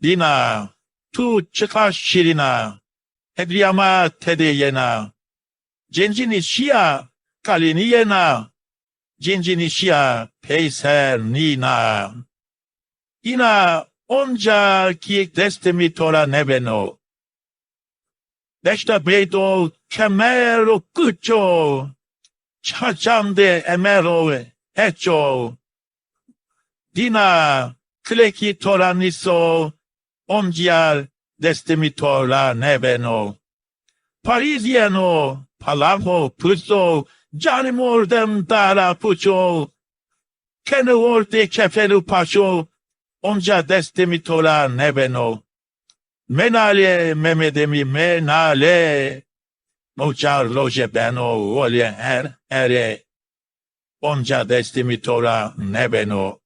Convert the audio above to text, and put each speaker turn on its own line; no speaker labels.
Dina, tu çıkar şirina, hedriyama tedeyena, cencini şia, kalini yena, cencini şia, peyser nina. Ina onca ki destemi tora nebeno. Deşta beydo kemero kucho, çaçamde emero hecho. Dina kleki tora niso, onca destemi tora nebeno. Parisiano, palavo, puso, canimordem dara pucho, kenevorte kefelu paşo, onca destemi tora nebeno. Menale memedemi menale, moçar loje beno, olye ere, onca destemi tora nebeno.